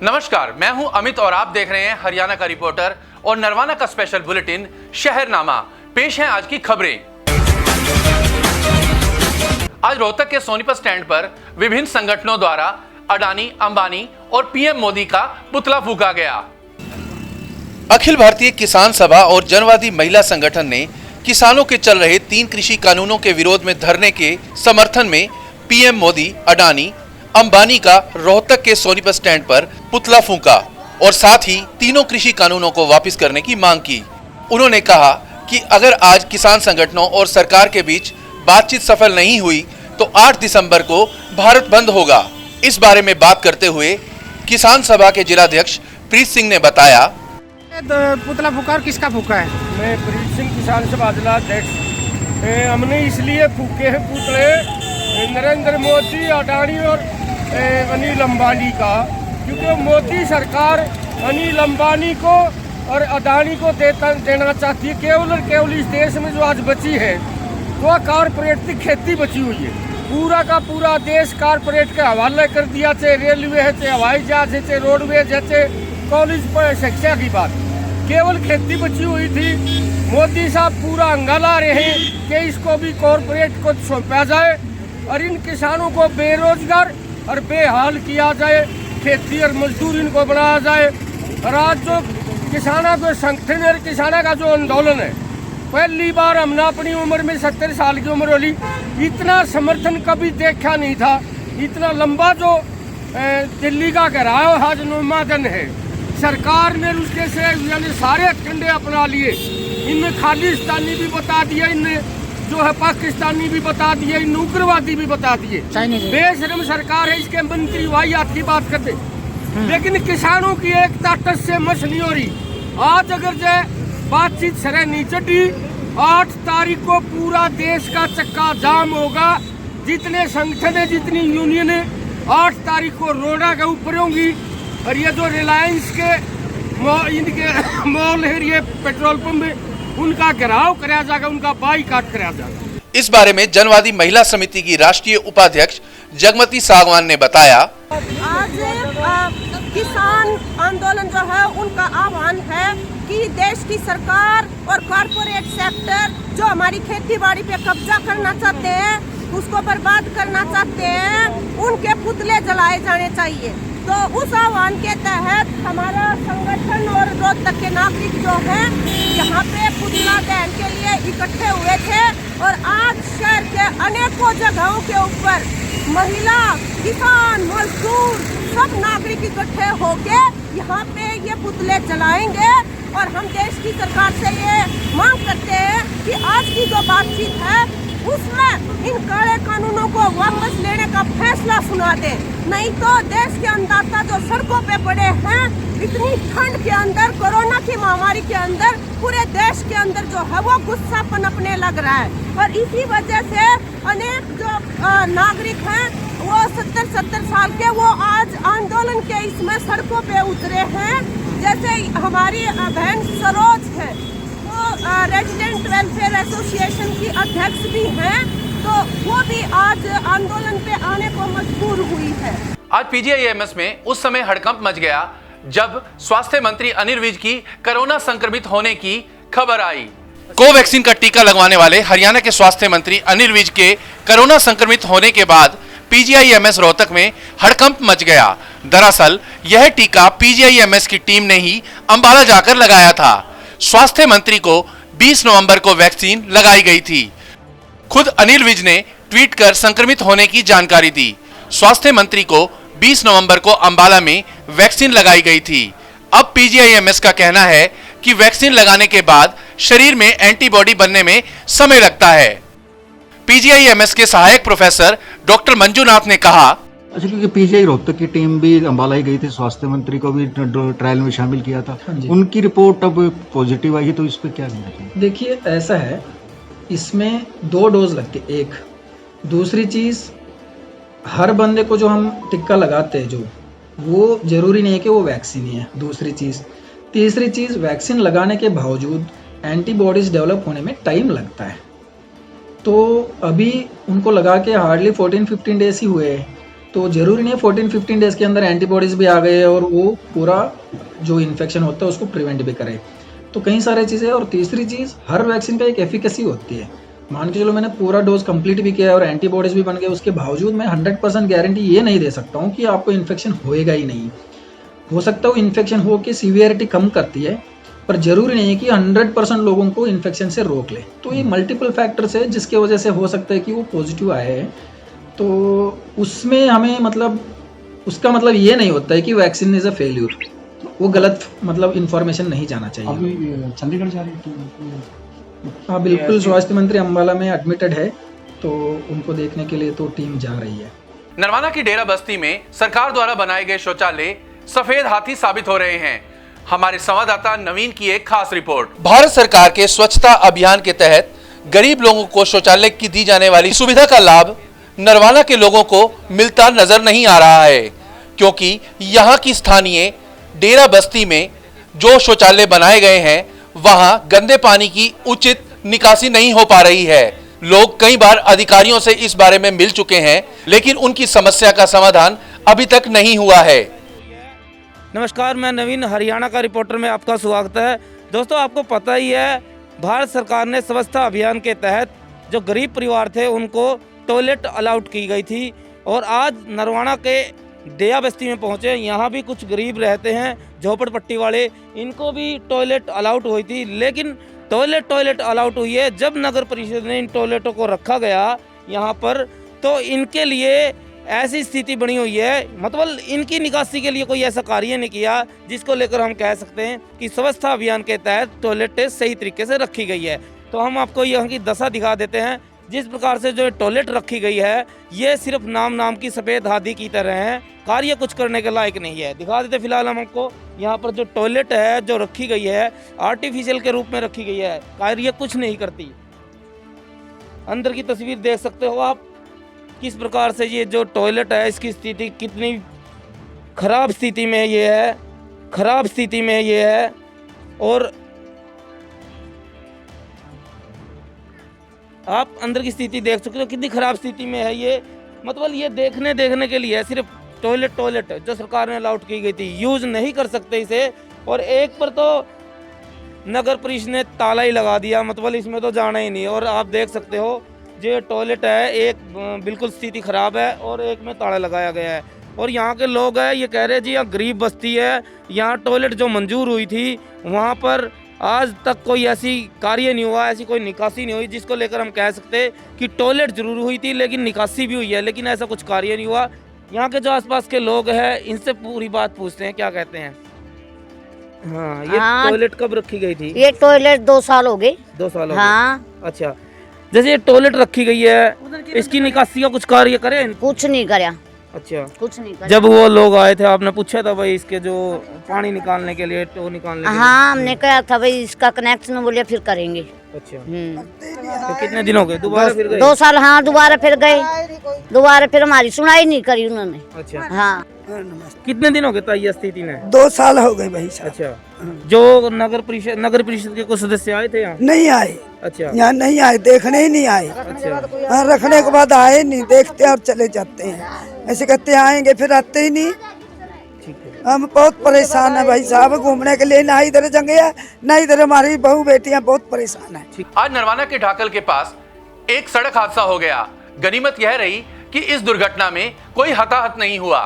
नमस्कार, मैं हूं अमित और आप देख रहे हैं हरियाणा का रिपोर्टर और नरवाना का स्पेशल बुलेटिन शहरनामा। पेश है आज की खबरें। आज रोहतक के सोनीपत स्टैंड पर विभिन्न संगठनों द्वारा अडानी, अंबानी और पीएम मोदी का पुतला फूंका गया। अखिल भारतीय किसान सभा और जनवादी महिला संगठन ने किसानों के चल रहे 3 कृषि कानूनों के विरोध में धरने के समर्थन में पीएम मोदी, अडानी, अंबानी का रोहतक के सोनीपत स्टैंड पर पुतला फूंका और साथ ही तीनों कृषि कानूनों को वापस करने की मांग की। उन्होंने कहा कि अगर आज किसान संगठनों और सरकार के बीच बातचीत सफल नहीं हुई तो 8 दिसंबर को भारत बंद होगा। इस बारे में बात करते हुए किसान सभा के जिलाध्यक्ष प्रीत सिंह ने बताया, पुतला फूंका और किसका फूंका है? मैं प्रीत सिंह किसान सभा जिलाध्यक्ष। हमने इसलिए फूके हैं पुतले नरेंद्र मोदी, अडानी और अनिल अंबानी का, क्योंकि मोदी सरकार अनिल अंबानी को और अडानी को देना चाहती है। केवल और केवल इस देश में जो आज बची है वो कारपोरेट की खेती बची हुई है। पूरा का पूरा देश कारपोरेट के हवाले कर दिया, चाहे रेलवे है, चाहे हवाई जहाज है, चाहे रोडवेज है, चाहे कॉलेज पर शिक्षा की बात, केवल खेती बची हुई थी। मोदी साहब पूरा अंगाला रहे हैं कि इसको भी कॉरपोरेट को सौंपा जाए और इन किसानों को बेरोजगार और बेहाल किया जाए, खेती और मजदूर इनको बनाया जाए। और आज जो किसानों को संगठन और किसानों का जो आंदोलन है, पहली बार हमने अपनी उम्र में 70 साल की उम्र वाली इतना समर्थन कभी देखा नहीं था। इतना लंबा जो दिल्ली का घेराव आज नुमादन है, सरकार ने उसके से यानी सारे कंडे अपना लिए। इनमें खालिस्तानी भी बता दिया, इनमें जो है पाकिस्तानी भी बता दिए, उग्रवादी भी बता दिए। बेशरम सरकार है, इसके मंत्री वाही आपकी बात करते, लेकिन किसानों की एकता टस से मस नहीं हो रही। आज अगर जो बातचीत सरे नहीं चढ़ी, 8 तारीख को पूरा देश का चक्का जाम होगा। जितने संगठन है, जितनी यूनियन है, 8 तारीख को रोड़ा के ऊपर होंगी। और ये जो रिलायंस के इनके मॉल है, ये पेट्रोल पंप है, उनका घेराव कराया जाएगा, उनका बाईकाट कराया जाएगा। इस बारे में जनवादी महिला समिति की राष्ट्रीय उपाध्यक्ष जगमती सागवान ने बताया, आज किसान आंदोलन जो है उनका आह्वान है कि देश की सरकार और कॉरपोरेट सेक्टर जो हमारी खेती बाड़ी पे कब्जा करना चाहते हैं, उसको बर्बाद करना चाहते हैं, उनके पुतले जलाए जाने चाहिए। तो उस आह्वान के तहत हमारा संगठन और रोहतक के नागरिक जो हैं यहाँ पे पुतला दहन के लिए इकट्ठे हुए थे। और आज शहर के अनेकों जगहों के ऊपर महिला, किसान, मजदूर सब नागरिक इकट्ठे होके यहाँ पे ये पुतले जलाएंगे। और हम देश की सरकार से ये मांग करते हैं कि आज की जो बातचीत है उसमें इन काले कानूनों को वापस लेने का फैसला सुना दे, नहीं तो देश के अन्नदाता जो सड़कों पे पड़े हैं, इतनी ठंड के अंदर, कोरोना की महामारी के अंदर पूरे देश के अंदर जो है वो गुस्सा पनपने लग रहा है। और इसी वजह से अनेक जो नागरिक हैं वो 70 साल के, वो आज आंदोलन के इसमें सड़कों पे उतरे हैं। जैसे हमारी बहन सरोज है, रेजिडेंट वेलफेयर एसोसिएशन की अध्यक्ष भी हैं, तो वो भी आज आंदोलन पे आने को मजबूर हुई है। आज पीजीआईएमएस में उस समय हड़कंप मच गया जब स्वास्थ्य मंत्री अनिल विज की कोरोना संक्रमित होने की खबर आई। कोवैक्सीन का टीका लगवाने वाले हरियाणा के स्वास्थ्य मंत्री अनिल विज के कोरोना संक्रमित होने के बाद पीजीआईएमएस रोहतक में हड़कंप मच गया। दरअसल यह टीका पीजीआईएमएस की टीम ने ही अंबाला जाकर लगाया था। स्वास्थ्य मंत्री को 20 नवंबर को वैक्सीन लगाई गई थी। खुद अनिल विज ने ट्वीट कर संक्रमित होने की जानकारी दी। स्वास्थ्य मंत्री को 20 नवंबर को अंबाला में वैक्सीन लगाई गई थी। अब पीजीआईएमएस का कहना है कि वैक्सीन लगाने के बाद शरीर में एंटीबॉडी बनने में समय लगता है। पीजीआईएमएस के सहायक प्रोफेसर डॉक्टर मंजूनाथ ने कहा, अच्छा, क्योंकि पीजीआई रोहतक की टीम भी अंबाला ही गई थी, स्वास्थ्य मंत्री को भी ट्रायल में शामिल किया था। उनकी रिपोर्ट अब पॉजिटिव आई है, तो इस पर क्या कहना चाहिए? देखिए, ऐसा है, इसमें 2 डोज लगते, एक दूसरी चीज़, हर बंदे को जो हम टिक्का लगाते हैं जो, वो जरूरी नहीं है कि वो वैक्सीन ही है, दूसरी चीज़। तीसरी चीज़, वैक्सीन लगाने के बावजूद एंटीबॉडीज़ डेवलप होने में टाइम लगता है। तो अभी उनको लगा के हार्डली 14-15 डेज ही हुए हैं, तो ज़रूरी नहीं है 14-15 डेज़ के अंदर एंटीबॉडीज़ भी आ गए और वो पूरा जो इन्फेक्शन होता है उसको प्रिवेंट भी करे। तो कई सारी चीज़ें। और तीसरी चीज़, हर वैक्सीन का एक एफिकेसी होती है। मान के चलो मैंने पूरा डोज कंप्लीट भी किया है और एंटीबॉडीज़ भी बन गए, उसके बावजूद मैं 100% गारंटी ये नहीं दे सकता हूँ कि आपको इन्फेक्शन होएगा ही नहीं। हो सकता है इन्फेक्शन हो के सीवियरिटी कम करती है, पर ज़रूरी नहीं है कि 100% लोगों को इन्फेक्शन से रोक ले। तो ये मल्टीपल फैक्टर्स है जिसके वजह से हो सकता है कि वो पॉजिटिव आए हैं। तो उसमें हमें मतलब उसका मतलब ये नहीं होता है कि वैक्सीन इज़ अ फेल्यूर। वो गलत मतलब इन्फॉर्मेशन नहीं जाना चाहिए। अभी चंडीगढ़ जा रही थी? हाँ बिल्कुल, स्वास्थ्य मंत्री अम्बाला में एडमिटेड है, तो उनको देखने के लिए तो टीम जा रही है। नरवाना की डेरा बस्ती में सरकार द्वारा बनाए गए शौचालय सफेद हाथी साबित हो रहे हैं। हमारे संवाददाता नवीन की एक खास रिपोर्ट। भारत सरकार के स्वच्छता अभियान के तहत गरीब लोगों को शौचालय की दी जाने वाली सुविधा का लाभ नरवाना के लोगों को मिलता नजर नहीं आ रहा है, क्योंकि यहाँ की स्थानीय डेरा बस्ती में जो शौचालय बनाए गए हैं वहां गंदे पानी की उचित निकासी नहीं हो पा रही है। लोग कई बार अधिकारियों से इस बारे में मिल चुके हैं, लेकिन उनकी समस्या का समाधान अभी तक नहीं हुआ है। नमस्कार, मैं नवीन हरियाणा का रिपोर्टर में आपका स्वागत है। दोस्तों, आपको पता ही है भारत सरकार ने स्वच्छता अभियान के तहत जो गरीब परिवार थे उनको टॉयलेट अलाउड की गई थी, और आज नरवाना के डेरा बस्ती में पहुंचे। यहाँ भी कुछ गरीब रहते हैं, झोपड़पट्टी वाले, इनको भी टॉयलेट अलाउड हुई थी। लेकिन टॉयलेट अलाउड हुई है, जब नगर परिषद ने इन टॉयलेटों को रखा गया यहाँ पर, तो इनके लिए ऐसी स्थिति बनी हुई है, मतलब इनकी निकासी के लिए कोई ऐसा कार्य नहीं किया जिसको लेकर हम कह सकते हैं कि स्वच्छता अभियान के तहत टॉयलेट सही तरीके से रखी गई है। तो हम आपको यहाँ की दशा दिखा देते हैं। जिस प्रकार से जो टॉयलेट रखी गई है, ये सिर्फ नाम की सफ़ेद हाथी की तरह है, कार्य कुछ करने के लायक नहीं है। दिखा देते फिलहाल हम आपको यहाँ पर जो टॉयलेट है जो रखी गई है, आर्टिफिशियल के रूप में रखी गई है, कार्य कुछ नहीं करती। अंदर की तस्वीर देख सकते हो आप किस प्रकार से ये जो टॉयलेट है इसकी स्थिति कितनी खराब स्थिति में ये है, और आप अंदर की स्थिति देख सकते हो कितनी खराब स्थिति में है ये। मतलब ये देखने के लिए सिर्फ टॉयलेट जो सरकार ने अलाउड की गई थी, यूज नहीं कर सकते इसे। और एक पर तो नगर परिषद ने ताला ही लगा दिया, मतलब इसमें तो जाना ही नहीं। और आप देख सकते हो जो टॉयलेट है, एक बिल्कुल स्थिति खराब है और एक में ताला लगाया गया है। और यहाँ के लोग हैं ये कह रहे हैं जी यहाँ गरीब बस्ती है, यहाँ टॉयलेट जो मंजूर हुई थी वहाँ पर आज तक कोई ऐसी कार्य नहीं हुआ, ऐसी कोई निकासी नहीं हुई जिसको लेकर हम कह सकते कि टॉयलेट जरूर हुई थी लेकिन निकासी भी हुई है, लेकिन ऐसा कुछ कार्य नहीं हुआ। यहाँ के जो आसपास के लोग हैं इनसे पूरी बात पूछते हैं, क्या कहते हैं। हाँ, ये टॉयलेट कब रखी गई थी? ये टॉयलेट 2 साल हो गए। 2 साल हो गए। हाँ। अच्छा, जैसे ये टॉयलेट रखी गई है, इसकी निकासी का कुछ कार्य करे? कुछ नहीं करया। अच्छा, कुछ नहीं करया। जब वो लोग आए थे आपने पूछा था भाई इसके जो पानी निकालने के लिए, टो निकालने के लिए? हाँ, हमने कहा था भाई इसका कनेक्शन, बोले फिर करेंगे। अच्छा, तो कितने दिन हो गए? दोबारा फिर गए? 2 साल। हाँ, दोबारा फिर गए, दोबारा फिर हमारी सुनाई नहीं करी उन्होंने। अच्छा, हाँ। कितने दिन हो गए ताई स्थिति में? 2 साल हो गए भाई साहब। अच्छा, जो नगर परिषद के कुछ सदस्य आए थे यहाँ? नहीं आए। अच्छा, यहाँ नहीं आए, देखने ही नहीं आए। अच्छा, हाँ, रखने के बाद आए नहीं, देखते और चले जाते हैं, ऐसे कहते हैं आएंगे फिर आते ही नहीं। ठीक है। हम बहुत परेशान है भाई साहब, घूमने के लिए ना इधर जगह है ना इधर, हमारी बहू बेटियां बहुत परेशान है। आज नरवाना के ढाकल के पास एक सड़क हादसा हो गया। गनीमत यह रही कि इस दुर्घटना में कोई हताहत नहीं हुआ।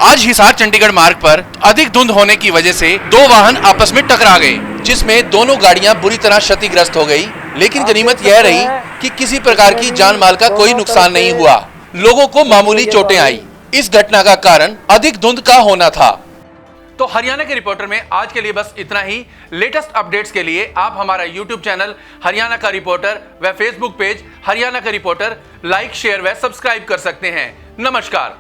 आज हिसार चंडीगढ़ मार्ग पर अधिक धुंध होने की वजह से 2 वाहन आपस में टकरा गए, जिसमें दोनों गाड़ियां बुरी तरह क्षतिग्रस्त हो गई। लेकिन गनीमत यह रही कि किसी प्रकार की जान माल का कोई नुकसान नहीं हुआ, लोगों को मामूली चोटें आई। इस घटना का कारण अधिक धुंध का होना था। तो हरियाणा के रिपोर्टर में आज के लिए बस इतना ही। लेटेस्ट अपडेट्स के लिए आप हमारा YouTube चैनल हरियाणा का रिपोर्टर व Facebook पेज हरियाणा का रिपोर्टर लाइक, शेयर व सब्सक्राइब कर सकते हैं। नमस्कार।